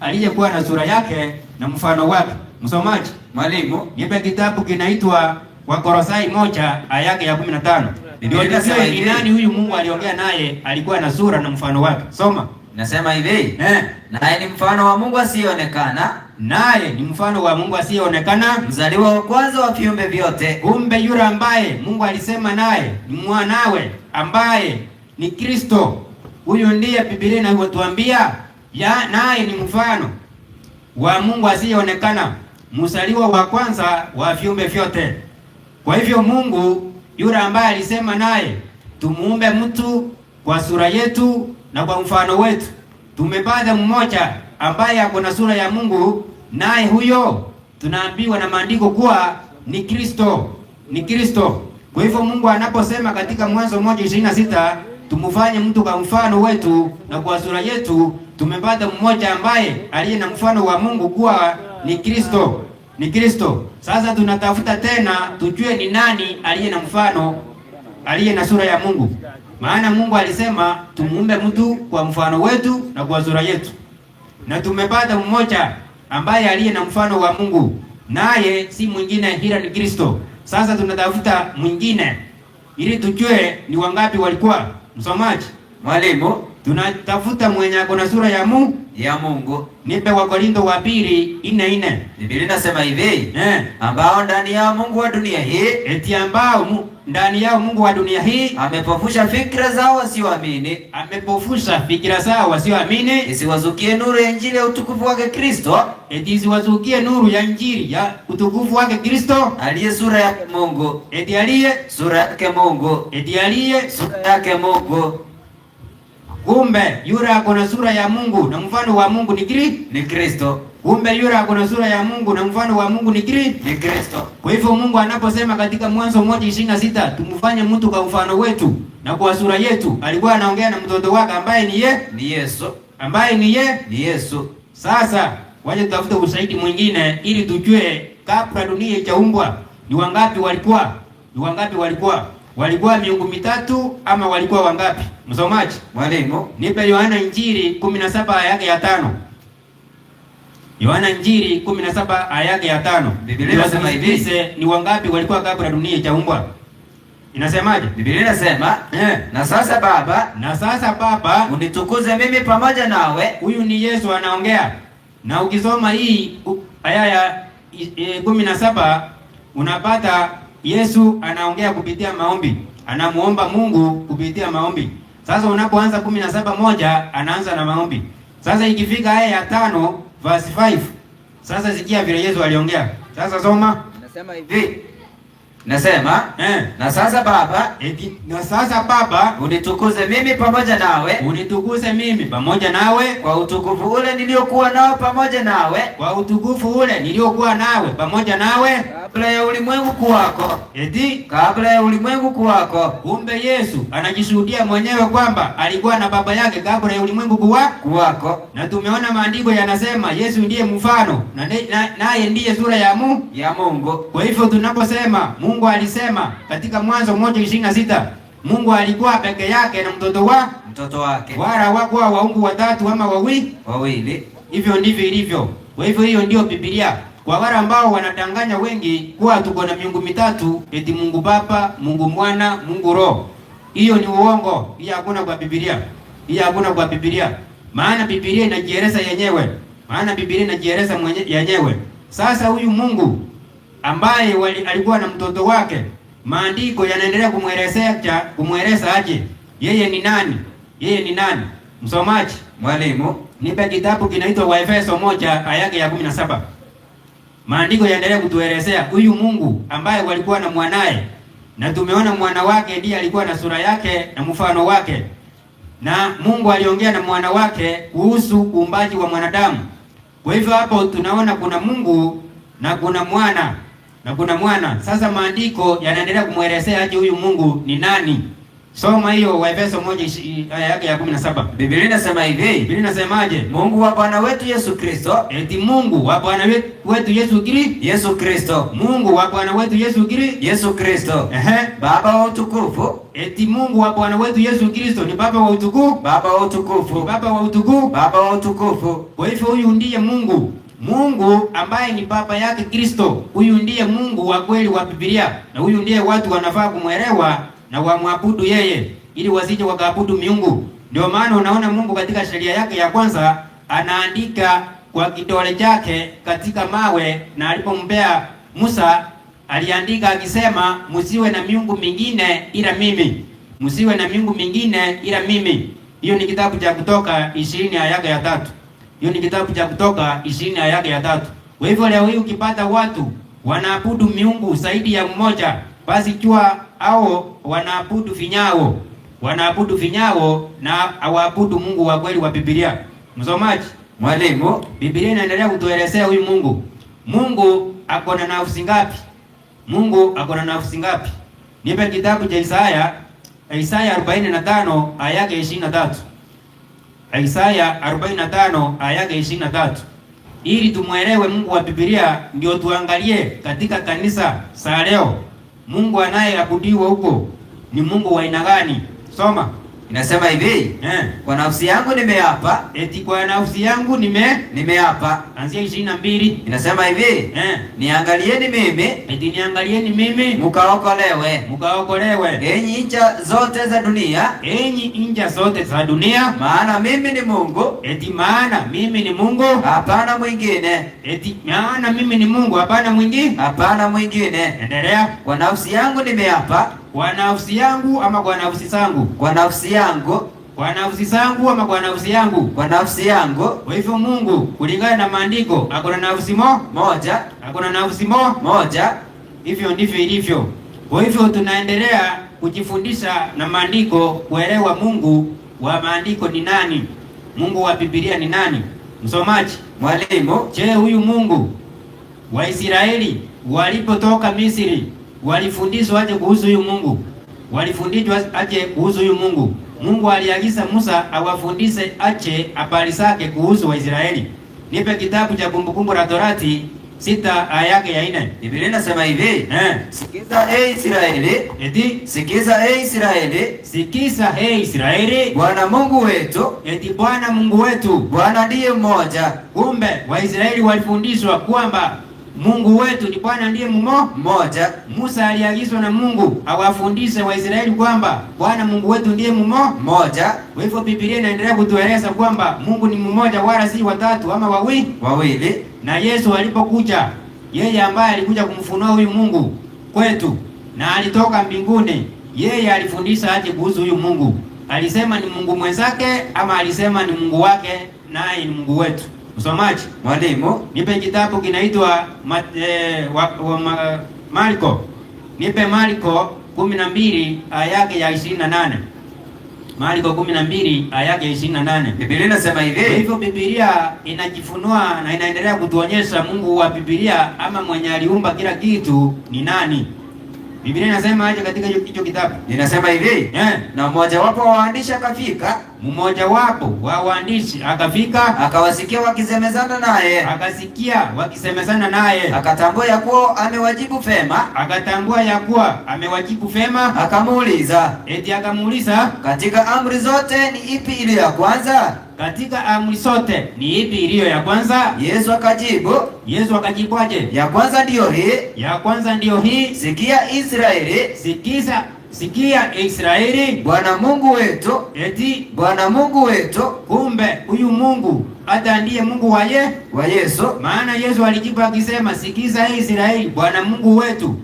aliyekuwa na sura yake na mfano wake. Msomaji, mwalimu, nipe kitabu kinaitwa Wakolosai 1 aya yake ya 15. Ndio ni nani huyu Mungu aliongea naye alikuwa na sura na mfano wake? Soma. Nasema hivi, naye ni mfano wa Mungu asiyeonekana. Naye ni mfano wa Mungu asiyeonekana, mzaliwa wa kwanza wa viumbe vyote. Kumbe yule ambaye Mungu alisema naye ni mwanawe ambaye ni Kristo. Huyu ndiye Biblia inatuambia naye ni mfano wa Mungu asiyeonekana, mzaliwa wa kwanza wa viumbe vyote. Kwa hivyo Mungu yule ambaye alisema naye tumuumbe mtu kwa sura yetu na kwa mfano wetu, tumepata mmoja ambaye ako na sura ya Mungu, naye huyo tunaambiwa na maandiko kuwa ni Kristo. Ni Kristo. Kwa hivyo Mungu anaposema katika Mwanzo 1:26 tumufanye mtu kwa mfano wetu na kwa sura yetu, tumepata mmoja ambaye aliye na mfano wa Mungu kuwa ni Kristo. Ni Kristo. Sasa tunatafuta tena tujue ni nani aliye na mfano, aliye na sura ya Mungu. Maana Mungu alisema tumuumbe mtu kwa mfano wetu na kwa sura yetu. Na tumepata mmoja ambaye aliye na mfano wa Mungu, naye si mwingine ila ni Kristo. Sasa tunatafuta mwingine ili tujue ni wangapi walikuwa. Msomaji, mwalimu, tunatafuta mwenye ako na sura ya Mungu. Nipe Wakorintho wa 2:4. Biblia inasema hivi, ambao ndani yao Mungu wa dunia hii, eti ambao ndani yao Mungu wa dunia hii amepofusha fikra zao wasioamini. Amepofusha fikra zao wasioamini, isiwazukie nuru ya injili ya utukufu wake Kristo. Eti isiwazukie nuru ya injili ya utukufu wake Kristo, aliye sura yake Mungu. Eti aliye sura yake Mungu. Eti aliye sura yake Mungu. Kumbe yule ako na sura ya Mungu na mfano wa Mungu ni Kristo. Kumbe yule ako na sura ya Mungu na mfano wa Mungu ni Kristo. Kwa hivyo Mungu anaposema katika Mwanzo 1:26 tumfanye mtu kwa mfano wetu na kwa sura yetu, alikuwa anaongea na mtoto wake ambaye ni Yesu. Ambaye ni Yesu. Sasa waje tutafute ushahidi mwingine ili tujue kabla dunia haijaumbwa ni wangapi walikuwa? Ni wangapi walikuwa? Walikuwa miungu mitatu ama walikuwa wangapi? Msomaji, mwalimu, nipe Yohana Injili 17 aya yake ya 5. Yohana Injili 17 aya yake ya 5. Biblia inasema hivi, ni wangapi walikuwa kabla dunia haijaumbwa? Inasemaje? Biblia inasema, na sasa Baba, unitukuze mimi pamoja nawe. Huyu ni Yesu anaongea. Na ukisoma hii aya ya 17 unapata Yesu anaongea kupitia maombi. Anamuomba Mungu kupitia maombi. Sasa unapoanza 17:1 anaanza na maombi. Sasa ikifika aya ya 5 verse 5. Sasa sikia vile Yesu aliongea. Sasa soma. Nasema hivi. Na sasa Baba, unitukuze mimi pamoja nawe. Unitukuze mimi pamoja nawe kwa utukufu ule niliokuwa nao pamoja nawe. Kwa utukufu ule niliokuwa nawe pamoja nawe kabla ya ulimwengu kuwako. Kabla ya ulimwengu kuwako. Kumbe Yesu anajishuhudia mwenyewe kwamba alikuwa na baba yake kabla ya ulimwengu kuwako. Na tumeona maandiko yanasema Yesu ndiye mfano naye ndiye sura ya Mungu. Kwa hivyo tunaposema Mungu alisema katika Mwanzo 1:26 Mungu alikuwa peke yake na mtoto wake. Wala hawakuwa waungu watatu ama wawili. Hivyo ndivyo ilivyo. Kwa hivyo hiyo ndio Biblia. Kwa wale ambao wanadanganya wengi kuwa tuko na miungu mitatu, eti Mungu Baba, Mungu Mwana, Mungu Roho. Hiyo ni uongo. Hiyo hakuna kwa Biblia. Maana Biblia inajieleza yenyewe. Sasa huyu Mungu ambaye alikuwa na mtoto wake, maandiko yanaendelea kumweleza aje yeye ni nani? Msomaji, mwalimu, nipe kitabu kinaitwa Waefeso 1 aya yake ya 17. Maandiko yanaendelea kutuelezea huyu Mungu ambaye walikuwa na mwanae, na tumeona mwana wake ndiye alikuwa na sura yake na mfano wake, na Mungu aliongea na mwana wake kuhusu uumbaji wa mwanadamu. Kwa hivyo hapo tunaona kuna Mungu na kuna mwana. Sasa maandiko yanaendelea kumwelezea aje huyu Mungu ni nani. Soma hiyo Waefeso 1 aya yake ya 17. Biblia inasema hivi. Biblia inasemaje? Mungu wa Bwana wetu Yesu Kristo. Eti Mungu wa Bwana wetu Yesu Kristo. Mungu wa Bwana wetu Yesu Kristo. Ehe. Baba wa utukufu. Eti Mungu wa Bwana wetu Yesu Kristo ni baba wa utukufu. Baba wa utukufu. Baba wa utukufu. Baba wa utukufu. Kwa hivyo huyu ndiye Mungu. Mungu ambaye ni baba yake Kristo. Huyu ndiye Mungu wa kweli wa Biblia. Na huyu ndiye watu wanafaa kumwelewa na wamwabudu yeye, ili wasije wakaabudu miungu. Ndio maana unaona Mungu katika sheria yake ya kwanza anaandika kwa kidole chake katika mawe, na alipompea Musa aliandika akisema, msiwe na miungu mingine ila mimi. Msiwe na miungu mingine ila mimi. Hiyo ni kitabu cha Kutoka 20 aya yake ya 3. Hiyo ni kitabu cha Kutoka 20 aya yake ya 3. Kwa hivyo leo hii ukipata watu wanaabudu miungu zaidi ya mmoja, basi jua hao wanaabudu vinyao. Wanaabudu vinyao na hawaabudu Mungu wa kweli wa Biblia. Msomaji, mwalimu, Biblia inaendelea kutuelezea huyu Mungu. Mungu ako na nafsi ngapi? Mungu ako na nafsi ngapi? Nipe kitabu cha Isaya 45 aya yake 23. Isaya 45 aya yake 23. Ili tumuelewe Mungu wa Biblia, ndio tuangalie katika kanisa sa leo Mungu anayeabudiwa huko ni Mungu wa aina gani? Soma. Inasema hivi. Kwa nafsi yangu nimeapa. Eti kwa nafsi yangu nimeapa. Anzia 22. Inasema hivi. Niangalieni mimi. Eti niangalieni mimi. Mukaokolewe. Enyi ncha zote za dunia. Enyi ncha zote za dunia. Maana mimi ni Mungu. Eti maana mimi ni Mungu. Hapana mwingine. Eti maana mimi ni Mungu, hapana mwingine. Hapana mwingine. Endelea. Kwa nafsi yangu nimeapa. Kwa nafsi yangu ama kwa nafsi zangu? Kwa nafsi yangu. Kwa nafsi zangu ama kwa nafsi yangu? Kwa nafsi yangu. Kwa hivyo Mungu kulingana na maandiko akona nafsi moja. Akona nafsi moja. Hivyo ndivyo ilivyo. Kwa hivyo tunaendelea kujifundisha na maandiko, kuelewa Mungu wa maandiko ni nani, Mungu wa Biblia ni nani. Msomaji, mwalimu, je, huyu Mungu wa Israeli walipotoka Misri walifundishwa aje kuhusu huyu Mungu? Walifundishwa aje kuhusu huyu Mungu? Mungu aliagiza Musa awafundishe aje habari zake kuhusu Waisraeli. Nipe kitabu cha Kumbukumbu la Torati 6 aya yake ya 4. Biblia inasema hivi. Sikiza Israeli. Eti sikiza Israeli. Sikiza Israeli. Bwana Mungu wetu. Eti Bwana Mungu wetu. Bwana ndiye mmoja. Kumbe Waisraeli walifundishwa kwamba Mungu wetu ni Bwana ndiye mmoja. Musa aliagizwa na Mungu awafundishe Waisraeli kwamba Bwana Mungu wetu ndiye mmoja. Kwa hivyo Biblia inaendelea kutueleza kwamba Mungu ni mmoja, wala si watatu ama wawili. Na Yesu alipokuja, yeye ambaye alikuja kumfunua huyu Mungu kwetu na alitoka mbinguni, yeye alifundisha aje kuhusu huyu Mungu? Alisema ni Mungu mwenzake ama alisema ni Mungu wake naye ni Mungu wetu? Msomaji, mwalimu, nipe kitabu kinaitwa Marko. Nipe Marko 12 aya yake ya 28. Marko 12 aya yake 28. Biblia inasema hivi. Kwa hivyo Biblia inajifunua na inaendelea kutuonyesha Mungu wa Biblia ama mwenye aliumba kila kitu ni nani. Biblia inasema aje katika hicho kitabu? Inasema hivi. Na mmoja wapo wa waandishi akafika. Mmoja wapo wa waandishi akafika, akawasikia wakisemezana naye. Akasikia wakisemezana naye. Akatambua ya kuwa amewajibu fema. Akamuuliza. Eti akamuuliza, katika amri zote ni ipi iliyo ya kwanza? Katika amri zote ni ipi iliyo ya kwanza? Yesu akajibu aje? Ya kwanza ndiyo hii. Sikia Israeli. Sikia Israeli. Bwana Mungu wetu. Eti Bwana Mungu wetu. Kumbe huyu Mungu hata ndiye Mungu wa Yesu. Maana Yesu alijibu akisema, sikiza Israeli, Bwana Mungu wetu.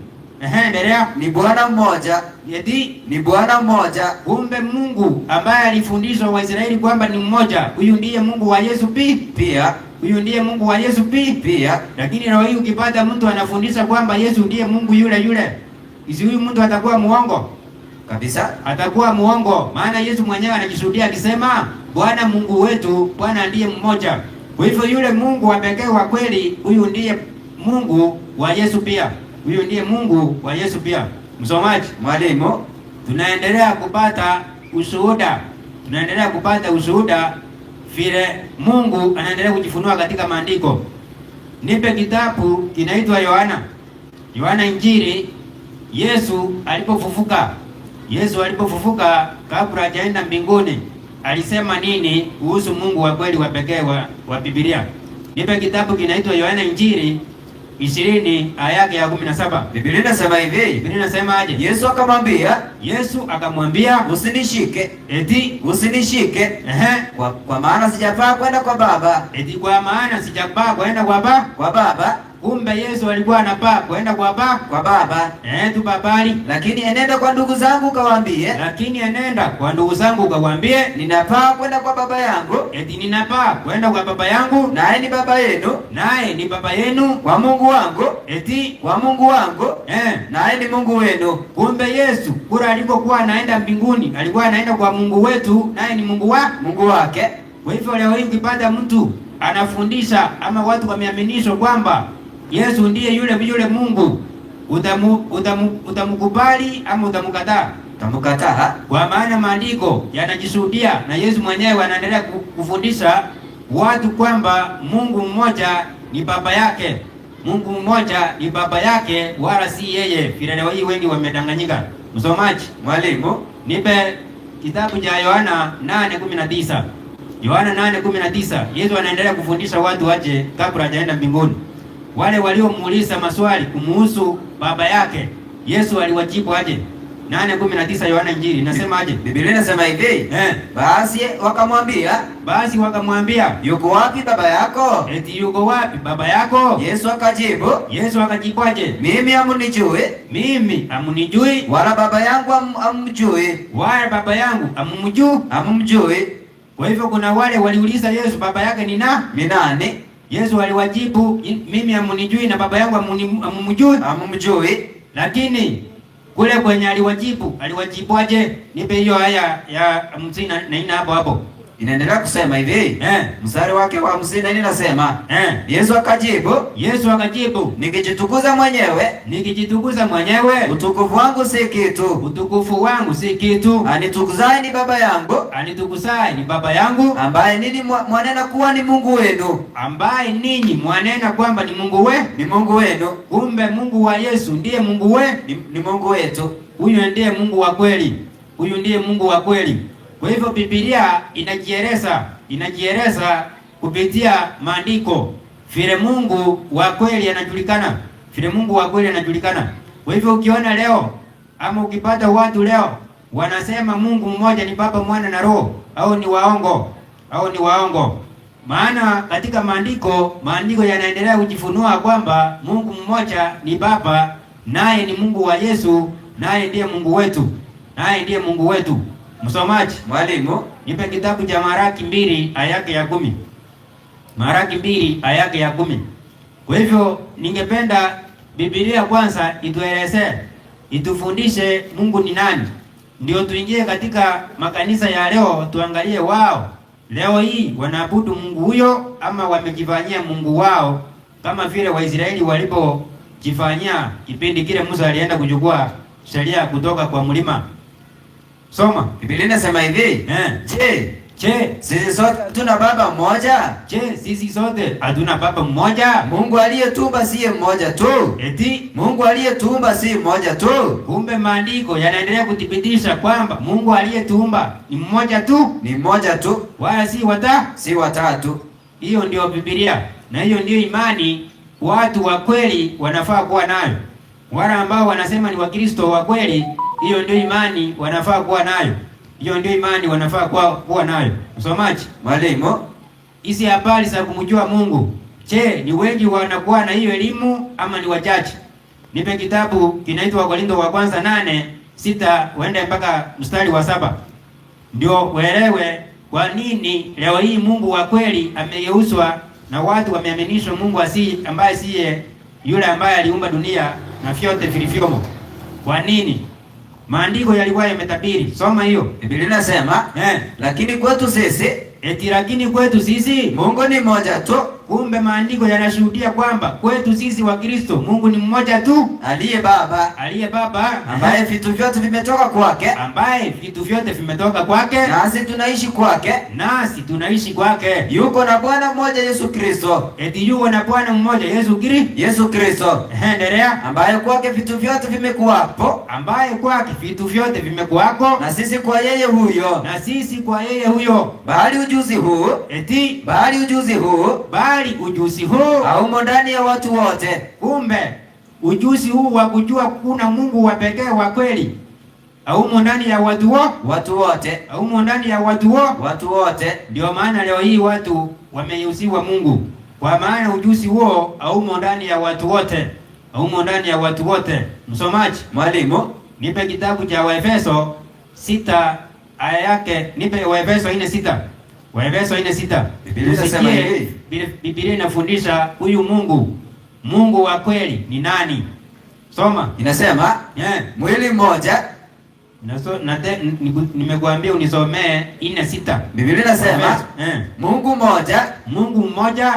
Endelea. Ni Bwana mmoja. Eti ni Bwana mmoja. Kumbe Mungu ambaye alifundishwa Waisraeli kwamba ni mmoja, huyu ndiye Mungu wa Yesu pia. Huyu ndiye Mungu wa Yesu pia. Lakini leo hii ukipata mtu anafundisha kwamba Yesu ndiye Mungu yule, isi huyu mtu atakuwa muongo kabisa. Atakuwa muongo, maana Yesu mwenyewe anajishuhudia akisema, Bwana Mungu wetu, Bwana ndiye mmoja. Kwa hivyo yule Mungu wa pekee wa kweli, huyu ndiye Mungu wa Yesu pia. Huyu ndiye Mungu wa Yesu pia. Msomaji, mwalimu, tunaendelea kupata ushuhuda, vile Mungu anaendelea kujifunua katika maandiko. Nipe kitabu kinaitwa Yohana Injili. Yesu alipofufuka kabla hajaenda mbinguni alisema nini kuhusu Mungu wa kweli wa pekee wa Biblia? Nipe kitabu kinaitwa Yohana Injili 20 aya yake ya 17. Biblia inasema hivi. Biblia inasema aje? Yesu akamwambia usinishike. Eti usinishike. Kwa maana sijafaa kwenda kwa Baba. Eti kwa maana sijafaa kwenda kwa Baba. Kumbe Yesu alikuwa anapaa kwenda kwa Baba. Tu babali. Lakini enenda kwa ndugu zangu kawaambie. Ninapaa kwenda kwa Baba yangu. Eti ninapaa kwenda kwa Baba yangu. Naye ni Baba yenu. Kwa Mungu wangu. Eti kwa Mungu wangu. Naye ni Mungu wenu. Kumbe Yesu kura alipokuwa anaenda mbinguni alikuwa anaenda kwa Mungu wetu, naye ni Mungu wake. Kwa hivyo leo hii ukipata mtu anafundisha ama watu wameaminishwa kwamba Yesu ndiye yule Mungu, utamkubali ama utamkataa? Utamkataa. Kwa maana maandiko yanajishuhudia na Yesu mwenyewe anaendelea kufundisha watu kwamba Mungu mmoja ni baba yake, wala si yeye. Vile leo hii wengi wamedanganyika. Msomaji, mwalimu, nipe kitabu cha Yohana 8:19. Yohana 8:19. Yesu anaendelea kufundisha watu aje kabla hajaenda mbinguni. Wale waliomuuliza maswali kumuhusu baba yake, Yesu aliwajibu aje? 8:19 Yohana Injili nasema aje? Biblia inasema hivi. Basi wakamwambia, yuko wapi baba yako? Eti yuko wapi baba yako? Yesu akajibu aje? Mimi hamunijui, wala baba yangu hamumjui. Kwa hivyo kuna wale waliuliza Yesu baba yake ni nani? Yesu aliwajibu, mimi hamunijui na baba yangu hamumjui. Lakini kule kwenye aliwajibu aje? Nipe hiyo aya ya 54 hapo. Inaendelea kusema hivi. Mstari wake wa 54 inasema, Yesu akajibu, nikijitukuza mwenyewe, utukufu wangu si kitu. Anitukuzaye ni baba yangu, ambaye ninyi mwanena kuwa ni Mungu wenu. Ambaye mwanena kwamba ni Mungu wenu. Kumbe Mungu wa Yesu ndiye Mungu ni Mungu wetu. Huyu ndiye Mungu wa kweli. Kwa hivyo Biblia inajieleza kupitia maandiko vile Mungu wa kweli anajulikana. Kwa hivyo ukiona leo ama ukipata watu leo wanasema Mungu mmoja ni Baba, Mwana na Roho, au ni waongo. Maana katika maandiko yanaendelea kujifunua kwamba Mungu mmoja ni Baba, naye ni Mungu wa Yesu, naye ndiye Mungu wetu. Msomaji, mwalimu, nipe kitabu cha Malaki 2 aya yake ya 10. Malaki 2 aya yake ya 10. Kwa hivyo ningependa Biblia kwanza itufundishe Mungu ni nani, ndio tuingie katika makanisa ya leo tuangalie wao leo hii wanaabudu Mungu huyo ama wamejifanyia Mungu wao, kama vile Waisraeli walipojifanyia kipindi kile Musa alienda kuchukua sheria kutoka kwa mlima. Soma. Biblia inasema hivi. Sisi sote hatuna baba mmoja? Sisi sote hatuna baba mmoja? Mungu aliyetuumba si mmoja tu. Eti Mungu aliyetuumba si mmoja tu. Kumbe maandiko yanaendelea kuthibitisha kwamba Mungu aliyetuumba ni mmoja tu. Wala si watatu. Hiyo ndio Biblia na hiyo ndio imani watu wa kweli wanafaa kuwa nayo. Wale ambao wanasema ni Wakristo wa kweli, hiyo ndio imani wanafaa kuwa nayo. Msomaji, mwalimu, hizi habari za kumjua Mungu, ni wengi wanakuwa na hiyo elimu ama ni wachache? Nipe kitabu kinaitwa Wakorintho wa kwanza 8:6 uende mpaka mstari wa 7. Ndio uelewe kwa nini leo hii Mungu wa kweli amegeuzwa na watu wameaminishwa Mungu ambaye siye yule ambaye aliumba dunia na vyote vilivyomo. Kwa nini? Maandiko yalikuwa yametabiri. Soma hiyo. Biblia inasema, lakini kwetu sisi eti lakini kwetu sisi Mungu ni mmoja tu. Kumbe maandiko yanashuhudia kwamba kwetu sisi wa Kristo Mungu ni mmoja tu, aliye Baba, ambaye vitu vyote vimetoka kwake, nasi tunaishi kwake. Yuko na Bwana mmoja Yesu Kristo, eti yuko na Bwana mmoja Yesu Kristo, endelea, ambaye kwake vitu vyote vimekuwako, na sisi kwa yeye huyo, bali ujuzi huu haumo ndani ya watu wote. Kumbe ujuzi huu wa kujua kuna Mungu wa pekee wa kweli haumo ndani ya watu wote. Ndio maana leo hii watu wameuziwa Mungu, kwa maana ujuzi huo haumo ndani ya watu wote. Msomaji, mwalimu, nipe kitabu cha Waefeso 6 aya yake, nipe Waefeso 4:6. Waefeso 4:6. Biblia inafundisha huyu Mungu wa kweli ni nani? Soma. Inasema, mwili mmoja. Nimekuambia unisomee 4:6. Biblia inasema, Mungu mmoja,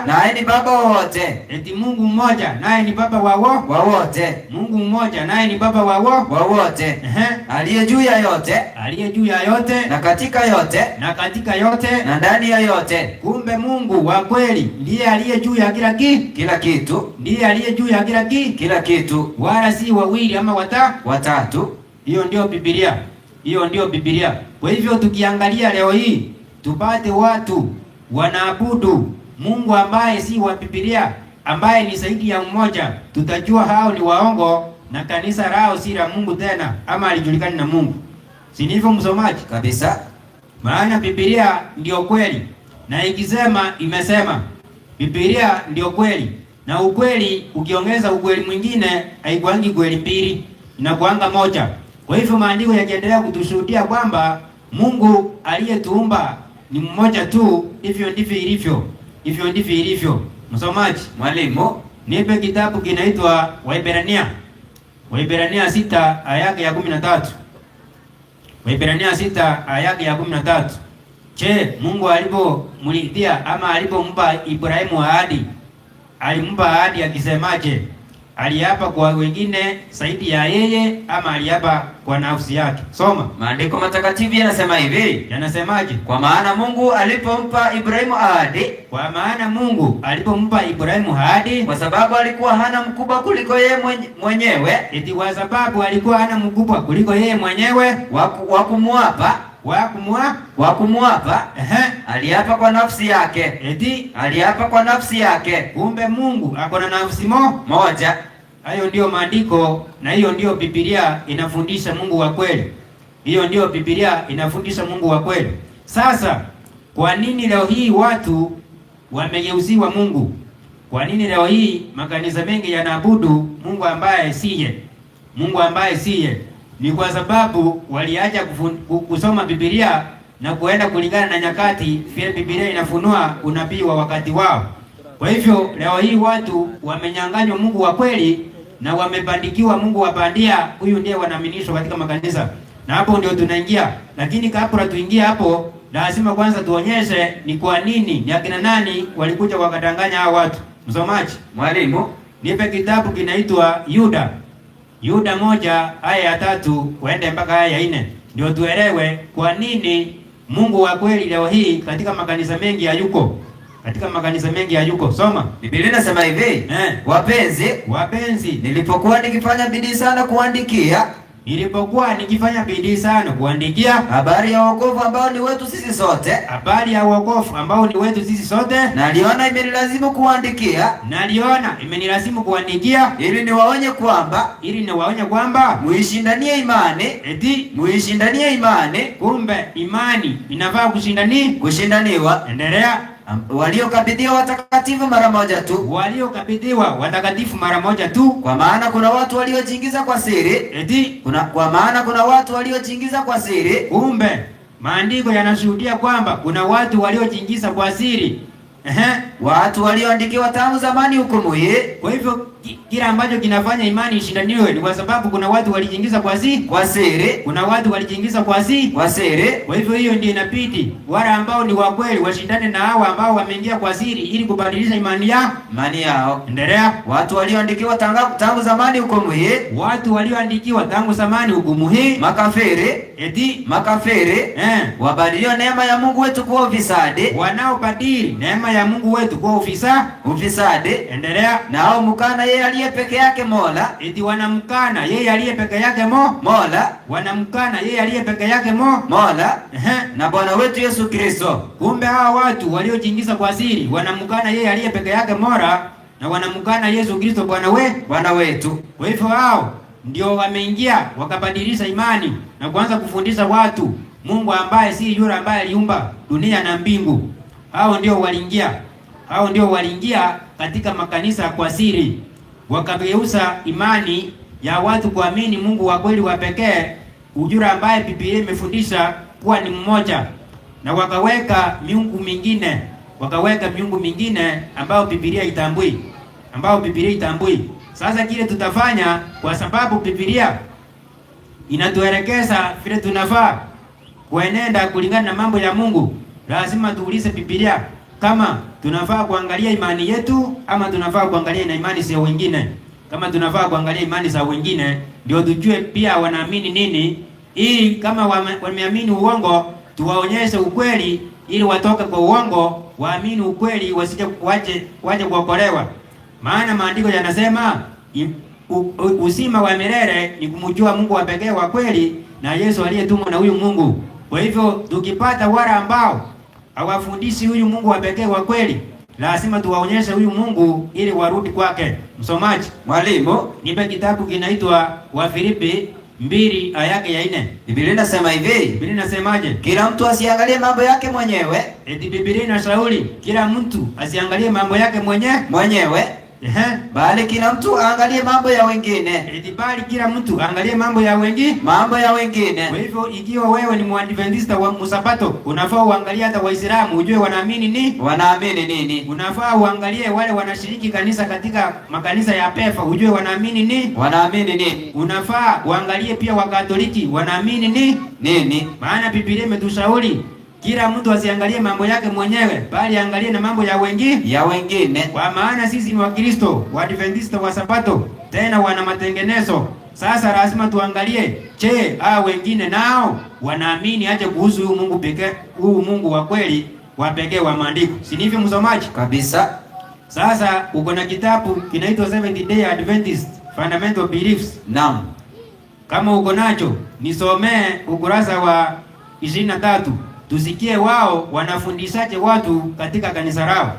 naye ni Baba wa wote. Eti Mungu mmoja naye ni Baba wa wote. Mungu mmoja naye ni Baba wa wote. Aliye juu ya yote, na katika yote, na ndani ya yote. Kumbe Mungu wa kweli ndiye aliye juu ya kila kitu. Ndiye aliye juu ya kila kitu, wala si wawili ama watatu. Hiyo ndio Biblia. Kwa hivyo tukiangalia leo hii tupate watu wanaabudu Mungu ambaye si wa Biblia, ambaye ni zaidi ya mmoja, tutajua hao ni waongo na kanisa lao si la Mungu tena, ama alijulikani na Mungu. Si ndivyo msomaji? Kabisa. Maana Biblia ndio kweli, na ikisema imesema. Biblia ndio kweli, na ukweli ukiongeza ukweli mwingine haikuangi kweli mbili, inakuanga moja. Kwa hivyo maandiko yakiendelea kutushuhudia kwamba Mungu aliyetuumba ni mmoja tu, hivyo ndivyo ilivyo. Msomaji, mwalimu, nipe kitabu kinaitwa Waebrania 6 aya ya 13. Waebrania 6 aya ya 13. Je, Mungu alipomulithia ama alipompa Ibrahimu ahadi, alimpa ahadi akisemaje? Aliapa kwa wengine zaidi ya yeye ama aliapa kwa nafsi yake? Soma. Maandiko matakatifu yanasema hivi. Yanasemaje? Kwa maana Mungu alipompa Ibrahimu ahadi, kwa sababu alikuwa hana mkubwa kuliko yeye mwenyewe. Eti kwa sababu alikuwa hana mkubwa kuliko yeye mwenyewe wa kumwapa, aliapa kwa nafsi yake. Eti aliapa kwa nafsi yake. Kumbe Mungu ako na nafsi moja. Hayo ndio maandiko, na hiyo ndio Biblia inafundisha Mungu wa kweli. Sasa kwa nini leo hii watu wamegeuziwa Mungu? Kwa nini leo hii makanisa mengi yanaabudu Mungu ambaye siye? Ni kwa sababu waliacha kusoma Biblia na kuenda kulingana na nyakati vile Biblia inafunua unabii wa wakati wao. Kwa hivyo leo hii watu wamenyang'anywa Mungu wa kweli na wamebandikiwa Mungu wa bandia. Huyu ndiye wanaaminishwa katika makanisa, na hapo ndio tunaingia. Lakini kabla tuingie hapo, lazima kwanza tuonyeshe ni kwa nini, ni akina nani walikuja wakadanganya hao watu. Msomaji, mwalimu, nipe kitabu kinaitwa Yuda 1 aya ya 3 uende mpaka aya ya 4, ndio tuelewe kwa nini Mungu wa kweli leo hii katika makanisa mengi hayuko. Soma. Biblia inasema hivi, wapenzi, nilipokuwa nikifanya bidii sana kuandikia habari ya wokovu ambao ni wetu sisi sote, naliona imenilazimu kuandikia ili niwaonye kwamba muishindanie imani. Kumbe imani inafaa kushindaniwa. Endelea. Waliokabidhiwa watakatifu mara moja tu. Kwa maana kuna watu waliojiingiza kwa siri. Kumbe maandiko yanashuhudia kwamba kuna watu waliojiingiza kwa siri. watu walioandikiwa tangu zamani hukumu hii. Kwa hivyo kila ambacho kinafanya imani ishindaniwe ni kwa sababu kuna watu walijiingiza kwa siri, kuna watu walijiingiza kwa siri. Kwa hivyo hiyo ndio inabidi wale ambao ni wa kweli washindane na hao ambao wameingia kwa siri ili kubadilisha imani yao. Endelea. Watu walioandikiwa tangu zamani hukumu hii. Watu walioandikiwa tangu zamani hukumu hii. Makafiri wabadilio neema ya Mungu wetu kuwa ufisadi. Wanaobadili neema ya Mungu wetu kuwa ufisadi. Endelea. Nao mkana yeye aliye peke yake Mola. Wanamkana yeye aliye peke yake Mola. Wanamkana yeye aliye peke yake Mola. Na Bwana wetu Yesu Kristo. Kumbe hawa watu waliojiingiza kwa siri wanamkana yeye aliye peke yake Mola na wanamkana Yesu Kristo Bwana wetu. Kwa hivyo hao ndio wameingia wakabadilisha imani na kuanza kufundisha watu Mungu ambaye si yule ambaye aliumba dunia na mbingu. Hao ndio waliingia katika makanisa kwa siri, wakageuza imani ya watu kuamini Mungu wa kweli wa pekee, ujura ambaye Biblia imefundisha kuwa ni mmoja, na wakaweka miungu mingine ambao Biblia itambui. Sasa kile tutafanya, kwa sababu Biblia inatuelekeza vile tunafaa kuenenda kulingana na mambo ya Mungu, lazima tuulize Biblia kama tunafaa kuangalia imani yetu ama tunafaa kuangalia na imani za wengine. Kama tunafaa kuangalia imani za wengine, ndio tujue pia wanaamini nini, ili kama wameamini uongo tuwaonyeshe ukweli, ili watoke kwa uongo waamini ukweli, wasije waje kuokolewa. Maana maandiko yanasema uzima wa milele ni kumjua Mungu wa pekee wa kweli na Yesu aliyetumwa na huyu Mungu. Kwa hivyo tukipata wale ambao hawafundishi huyu Mungu wa pekee wa kweli, lazima tuwaonyeshe huyu Mungu ili warudi kwake. Msomaji, mwalimu, nipe kitabu kinaitwa Wafilipi 2 aya yake ya 4. Biblia inasema hivi. Biblia inasemaje? Kila mtu asiangalie mambo yake mwenyewe. Biblia inashauri kila mtu asiangalie mambo yake mwenyewe. Bali kila mtu aangalie mambo ya wengine. Bali kila mtu aangalie mambo ya wengine. Kwa hivyo ikiwa wewe ni Mwadventista wa Msabato, unafaa uangalie hata Waislamu ujue wanaamini nini. Unafaa uangalie wale wanashiriki kanisa katika makanisa ya PEFA ujue wanaamini nini. Unafaa uangalie pia Wakatoliki wanaamini nini. Maana Biblia imetushauri kila mtu asiangalie mambo yake mwenyewe, bali angalie na mambo ya wengine. Kwa maana sisi ni Wakristo, Waadventista wa Sabato, tena wana matengenezo. Sasa lazima tuangalie, wengine nao wanaamini aje kuhusu huyu Mungu pekee, huyu Mungu wa kweli wa pekee wa maandiko. Si ndivyo msomaji? Kabisa. Sasa uko na kitabu kinaitwa Seventh Day Adventist Fundamental Beliefs. Naam. Kama uko nacho, nisomee ukurasa wa 23. Tusikie wao wanafundishaje watu katika kanisa lao.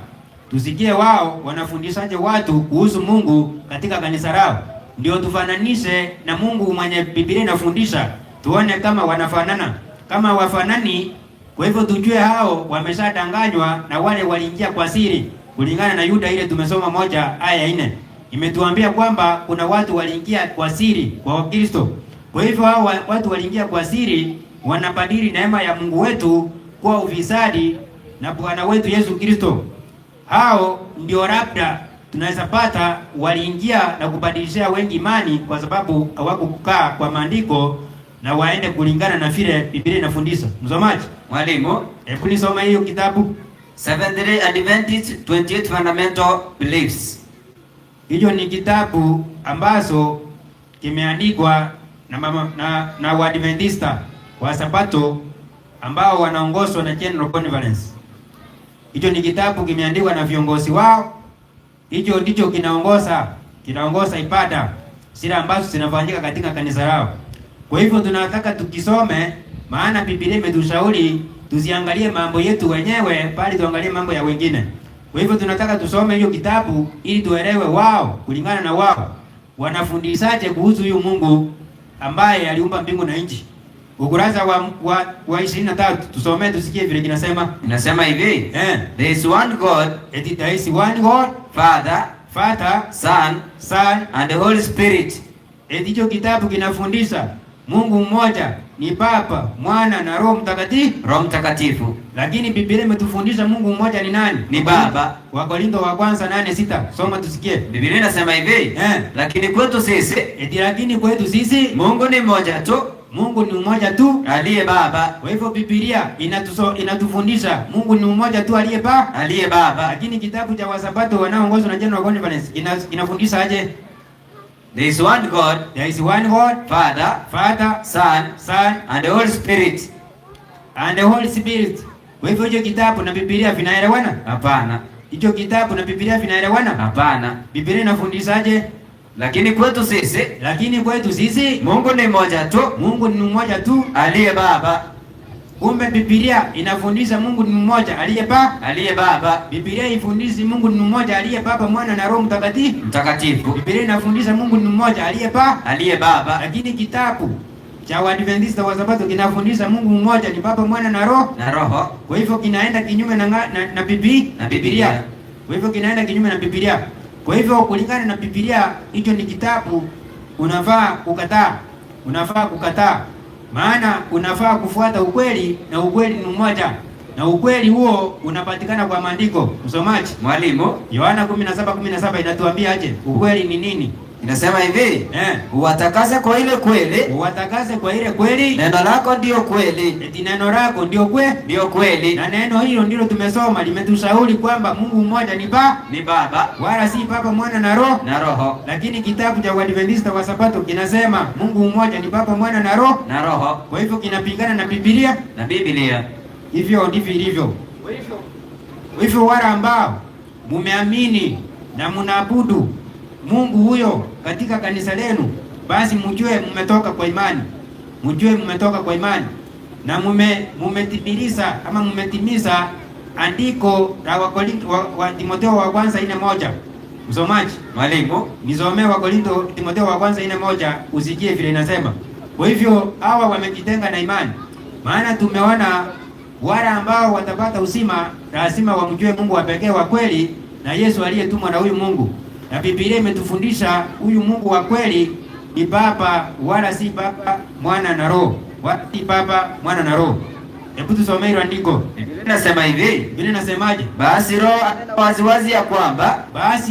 Tusikie wao wanafundishaje watu kuhusu Mungu katika kanisa lao. Ndio tufananishe na Mungu mwenye Biblia inafundisha. Tuone kama wanafanana. Kama wafanani, kwa hivyo tujue hao wameshadanganywa na wale waliingia kwa siri. Kulingana na Yuda ile tumesoma 1 aya 4. Imetuambia kwamba kuna watu waliingia kwa siri kwa Wakristo. Kwa hivyo hao watu waliingia kwa siri, wanabadili neema ya Mungu wetu kwa ufisadi na Bwana wetu Yesu Kristo. Hao ndio labda tunaweza pata waliingia na kubadilishia wengi imani, kwa sababu hawakukaa kwa maandiko na waende kulingana na vile Biblia inafundisha. Msomaji, mwalimu, hebu nisome hiyo kitabu Seventh Day Adventist 28 Fundamental Beliefs. Hiyo ni kitabu ambazo kimeandikwa na Waadventista wa Sabato ambao wanaongozwa na General Conference. Hicho ni kitabu kimeandikwa na viongozi wao. Hicho ndicho kinaongoza ibada zile ambazo zinafanyika katika kanisa lao. Kwa hivyo tunataka tukisome, maana Biblia imetushauri tusiangalie mambo yetu wenyewe, bali tuangalie mambo ya wengine. Kwa hivyo tunataka tusome hiyo kitabu ili tuelewe wao, kulingana na wao wanafundishaje kuhusu huyu Mungu ambaye aliumba mbingu na nchi. Ukurasa wa 23 tusome tusikie vile kinasema. Inasema hivi. There is one God. There is one God, Father, Son, and the Holy Spirit. Hicho kitabu kinafundisha Mungu mmoja ni Baba, Mwana na Roho Mtakatifu. Roho Mtakatifu. Lakini Biblia imetufundisha Mungu mmoja ni nani? Ni Baba. Wakorintho wa kwanza 8:6. Soma tusikie. Biblia inasema hivi, lakini kwetu sisi, lakini kwetu sisi Mungu ni mmoja tu. Mungu ni mmoja tu aliye Baba. Kwa hivyo Biblia inatufundisha Mungu ni mmoja tu aliye Baba. Lakini kitabu cha Wasabato wanaoongozwa na General Conference inafundisha aje? There is one God. There is one God, Father, Son, and the Holy Spirit. And the Holy Spirit. Kwa hivyo hicho kitabu na Biblia vinaelewana? Hapana. Hicho kitabu na Biblia vinaelewana? Hapana. Biblia inafundishaje? Lakini kwetu sisi, Mungu ni mmoja tu. Mungu ni mmoja tu aliye Baba. Kumbe Biblia inafundisha Mungu ni mmoja aliye Baba. Biblia ifundishi Mungu ni mmoja aliye Baba, Mwana na Roho Mtakatifu. Biblia inafundisha Mungu ni mmoja aliye Baba. Lakini kitabu cha Waadventista wa Sabato kinafundisha Mungu mmoja ni Baba, Mwana na Roho. Kwa hivyo kinaenda kinyume na Biblia. Kwa hivyo kinaenda kinyume na Biblia. Kwa hivyo kulingana na Biblia, hicho ni kitabu unafaa kukataa. Maana unafaa kufuata ukweli, na ukweli ni mmoja. Na ukweli huo unapatikana kwa maandiko. Msomaji, mwalimu, Yohana 17:17 inatuambia aje? Ukweli ni nini? Inasema hivi, uwatakase kwa ile kweli. Neno lako ndio kweli. Eti neno lako ndio kweli. Na neno hilo ndilo tumesoma limetushauri kwamba Mungu mmoja ni Baba, wala si Baba, Mwana na Roho. Lakini kitabu cha Waadventista wa Sabato kinasema Mungu mmoja ni Baba, Mwana na Roho. Kwa hivyo kinapingana na Biblia. Hivyo ndivyo ilivyo. Kwa hivyo wale ambao mumeamini na mnaabudu Mungu huyo katika kanisa lenu, basi mjue mmetoka kwa imani. Na mumetimiza andiko la wa Timotheo wa kwanza 4:1. Msomaji, mwalimu, nisomee Timotheo wa kwanza 4:1 usikie vile inasema. Kwa hivyo hawa wamejitenga na imani. Maana tumeona wale ambao watapata uzima lazima wamjue Mungu wa pekee wa kweli na Yesu aliyetumwa na huyu Mungu. Na Biblia imetufundisha huyu Mungu wa kweli ni Baba, wala si Baba, Mwana na Roho. Wala si Baba, Mwana na Roho. Hebu tusome hilo andiko. Biblia inasema hivi. Biblia inasemaje? Basi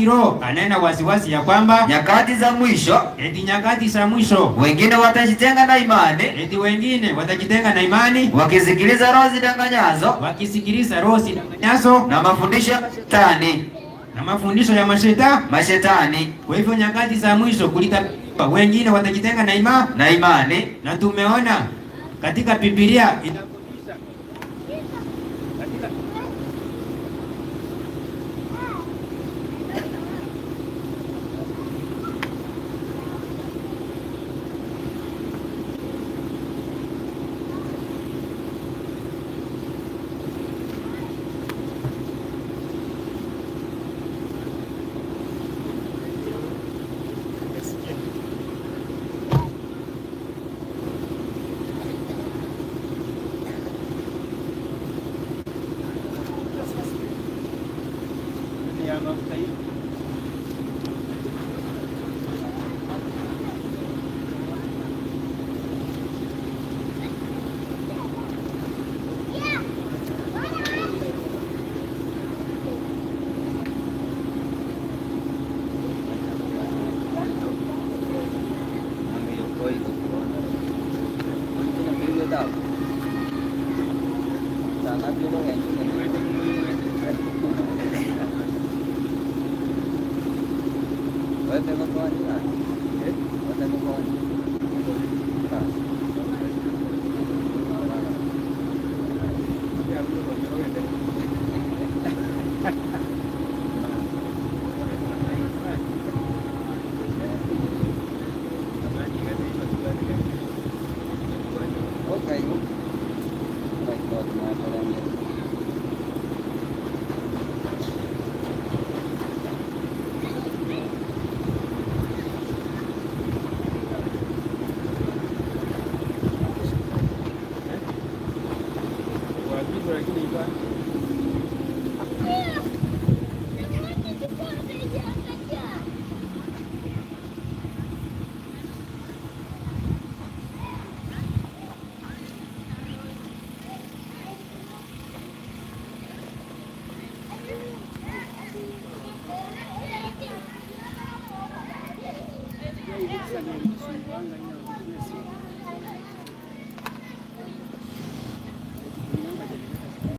Roho anena waziwazi ya kwamba nyakati za mwisho wengine watajitenga na imani, wakisikiliza roho zidanganyazo na mafundisho ya mashetani. Kwa hivyo nyakati za mwisho kulitakuwa wengine watajitenga na imani, na tumeona katika Biblia